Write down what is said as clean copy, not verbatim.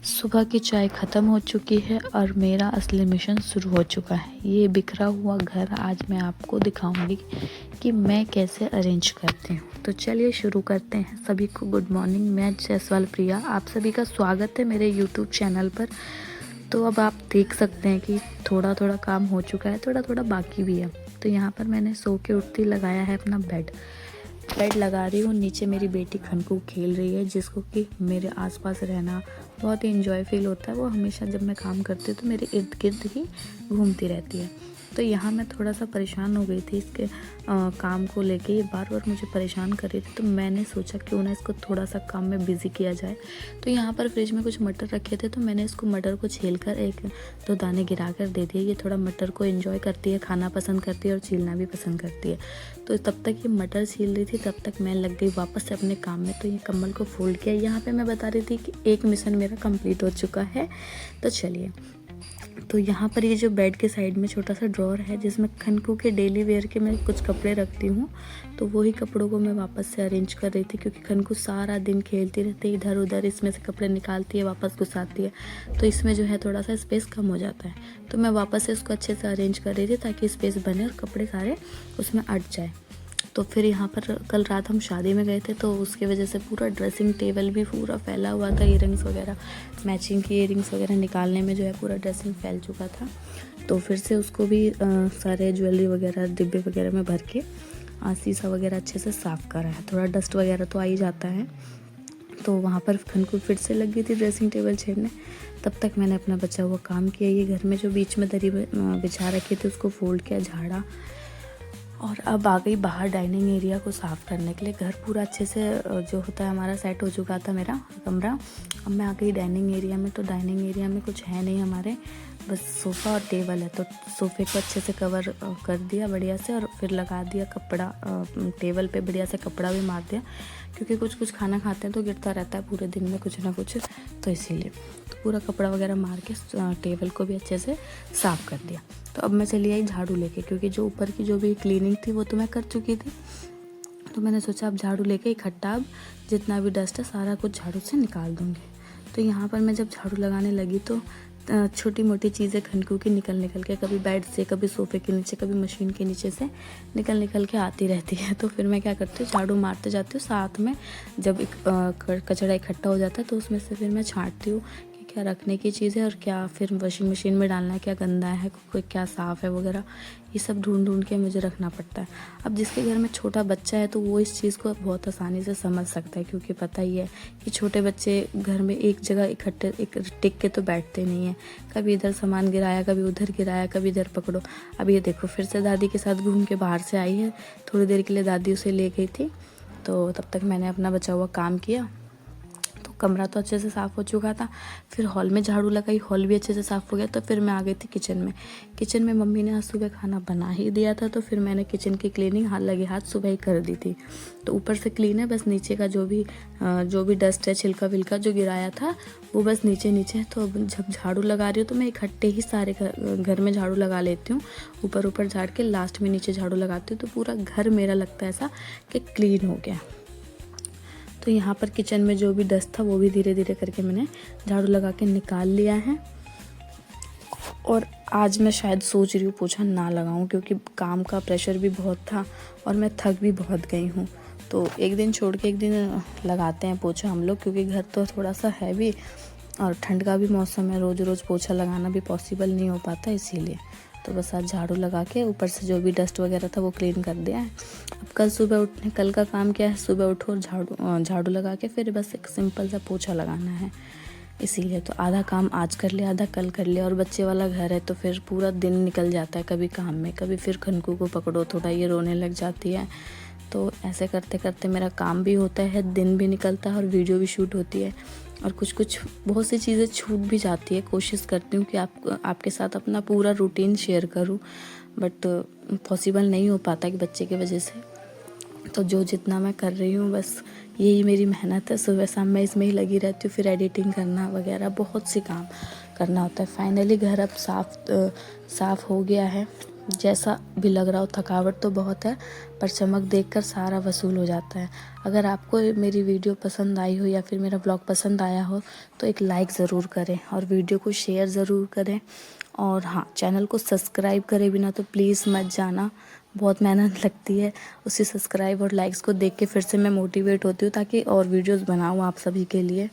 सुबह की चाय ख़त्म हो चुकी है और मेरा असली मिशन शुरू हो चुका है। ये बिखरा हुआ घर आज मैं आपको दिखाऊंगी कि मैं कैसे अरेंज करती हूँ। तो चलिए शुरू करते हैं। सभी को गुड मॉर्निंग। मैं जयसवाल प्रिया, आप सभी का स्वागत है मेरे यूट्यूब चैनल पर। तो अब आप देख सकते हैं कि थोड़ा थोड़ा काम हो चुका है, थोड़ा थोड़ा बाकी भी है। तो यहाँ पर मैंने सो के उठती लगाया है अपना बेड लगा रही हूँ। नीचे मेरी बेटी खनकू खेल रही है, जिसको कि मेरे आसपास रहना बहुत ही इंजॉय फील होता है। वो हमेशा जब मैं काम करती हूँ तो मेरे इर्द गिर्द ही घूमती रहती है। तो यहाँ मैं थोड़ा सा परेशान हो गई थी इसके काम को लेके। ये बार बार मुझे परेशान कर रही थी, तो मैंने सोचा क्यों ना इसको थोड़ा सा काम में बिज़ी किया जाए। तो यहाँ पर फ्रिज में कुछ मटर रखे थे, तो मैंने इसको मटर को छील कर एक दो दाने गिरा कर दे दिए। ये थोड़ा मटर को एंजॉय करती है, खाना पसंद करती है और छीलना भी पसंद करती है। तो तब तक ये मटर छील रही थी, तब तक मैं लग गई वापस से अपने काम में। तो ये कम्बल को फोल्ड किया। यहाँ पे मैं बता रही थी कि एक मिशन मेरा कंप्लीट हो चुका है। तो चलिए, तो यहाँ पर ये जो बेड के साइड में छोटा सा ड्रॉअर है, जिसमें खनकू के डेली वेयर के मैं कुछ कपड़े रखती हूँ। तो वही कपड़ों को मैं वापस से अरेंज कर रही थी, क्योंकि खनकू सारा दिन खेलती रहती है इधर उधर। इसमें से कपड़े निकालती है, वापस घुसाती है, तो इसमें जो है थोड़ा सा स्पेस कम हो जाता है। तो मैं वापस से उसको अच्छे से अरेंज कर रही थी ताकि स्पेस बने और कपड़े सारे उसमें अट जाए। तो फिर यहाँ पर कल रात हम शादी में गए थे, तो उसकी वजह से पूरा ड्रेसिंग टेबल भी पूरा फैला हुआ था। ईयरिंग्स वगैरह, मैचिंग की ईयरिंग्स वगैरह निकालने में जो है पूरा ड्रेसिंग फैल चुका था। तो फिर से उसको भी सारे ज्वेलरी वगैरह डिब्बे वगैरह में भर के शीशा वगैरह अच्छे से साफ़ करा है। थोड़ा डस्ट वगैरह तो आ ही जाता है। तो वहाँ पर खनकू फिर से लग गई थी ड्रेसिंग टेबल छेड़ने। तब तक मैंने अपना बचा हुआ काम किया। ये घर में जो बीच में दरी बिछा रखी थी उसको फोल्ड किया, झाड़ा, और अब आ गई बाहर डाइनिंग एरिया को साफ़ करने के लिए। घर पूरा अच्छे से जो होता है हमारा सेट हो चुका था मेरा कमरा। अब मैं आ गई डाइनिंग एरिया में। तो डाइनिंग एरिया में कुछ है नहीं हमारे, बस सोफ़ा और टेबल है। तो सोफ़े को अच्छे से कवर कर दिया बढ़िया से, और फिर लगा दिया कपड़ा टेबल पे, बढ़िया से कपड़ा भी मार दिया, क्योंकि कुछ कुछ खाना खाते हैं तो गिरता रहता है पूरे दिन में कुछ ना कुछ, तो इसीलिए तो पूरा कपड़ा वगैरह मार के टेबल को भी अच्छे से साफ़ कर दिया। तो अब मैं चली आई झाड़ू लेके, क्योंकि जो ऊपर की जो भी क्लीनिंग थी वो तो मैं कर चुकी थी। तो मैंने सोचा अब झाड़ू लेके इकट्ठा अब जितना भी डस्ट है सारा कुछ झाड़ू से निकाल दूँगी। तो यहाँ पर मैं जब झाड़ू लगाने लगी तो छोटी मोटी चीज़ें खनकू की निकल के कभी बेड से, कभी सोफ़े के नीचे, कभी मशीन के नीचे से निकल के आती रहती है। तो फिर मैं क्या करती हूँ, झाड़ू मारते जाती हूँ, साथ में जब कचरा इकट्ठा हो जाता है तो उसमें से फिर मैं छांटती हूँ कि क्या रखने की चीज़ है और क्या फिर वॉशिंग मशीन में डालना है, क्या गंदा है, कोई क्या साफ़ है वगैरह। ये सब ढूंढ के मुझे रखना पड़ता है। अब जिसके घर में छोटा बच्चा है तो वो इस चीज़ को बहुत आसानी से समझ सकता है, क्योंकि पता ही है कि छोटे बच्चे घर में एक जगह इकट्ठे टिक के तो बैठते नहीं हैं। कभी इधर सामान गिराया, कभी उधर गिराया, कभी इधर पकड़ो। अब ये देखो फिर से दादी के साथ घूम के बाहर से आई है। थोड़ी देर के लिए दादी उसे ले गई थी, तो तब तक मैंने अपना बचा हुआ काम किया। कमरा तो अच्छे से साफ़ हो चुका था। फिर हॉल में झाड़ू लगाई, हॉल भी अच्छे से साफ़ हो गया। तो फिर मैं आ गई थी किचन में। किचन में मम्मी ने आज सुबह खाना बना ही दिया था, तो फिर मैंने किचन की क्लीनिंग हाथ लगे हाथ सुबह ही कर दी थी। तो ऊपर से क्लीन है, बस नीचे का जो भी डस्ट है, छिलका विलका जो गिराया था वो बस नीचे है। तो जब झाड़ू लगा रही हूँ तो मैं इकट्ठे ही सारे घर में झाड़ू लगा लेती हूँ, ऊपर झाड़ के लास्ट में नीचे झाड़ू लगाती हूँ। तो पूरा घर मेरा लगता है ऐसा कि क्लीन हो गया। तो यहाँ पर किचन में जो भी डस्ट था वो भी धीरे धीरे करके मैंने झाड़ू लगा के निकाल लिया है। और आज मैं शायद सोच रही हूँ पोछा ना लगाऊं, क्योंकि काम का प्रेशर भी बहुत था और मैं थक भी बहुत गई हूँ। तो एक दिन छोड़ के एक दिन लगाते हैं पोछा हम लोग, क्योंकि घर तो थोड़ा सा है भी और ठंड का भी मौसम है, रोज़ रोज़ पोछा लगाना भी पॉसिबल नहीं हो पाता, इसीलिए। तो बस आज झाड़ू लगा के ऊपर से जो भी डस्ट वगैरह था वो क्लीन कर दिया है। अब कल का काम क्या है, सुबह उठो और झाड़ू लगा के फिर बस एक सिंपल सा पोछा लगाना है, इसीलिए। तो आधा काम आज कर लिया, आधा कल कर लिया। और बच्चे वाला घर है तो फिर पूरा दिन निकल जाता है, कभी काम में, कभी फिर खनकू को पकड़ो, थोड़ा ये रोने लग जाती है। तो ऐसे करते करते मेरा काम भी होता है, दिन भी निकलता है और वीडियो भी शूट होती है, और कुछ बहुत सी चीज़ें छूट भी जाती है। कोशिश करती हूँ कि आपके साथ अपना पूरा रूटीन शेयर करूँ, बट पॉसिबल नहीं हो पाता कि बच्चे की वजह से। तो जो जितना मैं कर रही हूँ बस यही मेरी मेहनत है। सुबह शाम मैं इसमें ही लगी रहती हूँ, फिर एडिटिंग करना वगैरह बहुत सी काम करना होता है। फाइनली घर अब साफ़ हो गया है, जैसा भी लग रहा हो, थकावट तो बहुत है पर चमक देखकर सारा वसूल हो जाता है। अगर आपको मेरी वीडियो पसंद आई हो या फिर मेरा ब्लॉग पसंद आया हो तो एक लाइक ज़रूर करें और वीडियो को शेयर ज़रूर करें। और हाँ, चैनल को सब्सक्राइब करे बिना तो प्लीज़ मत जाना, बहुत मेहनत लगती है। उसी सब्सक्राइब और लाइक्स को देख के फिर से मैं मोटिवेट होती हूँ ताकि और वीडियोस बनाऊँ आप सभी के लिए।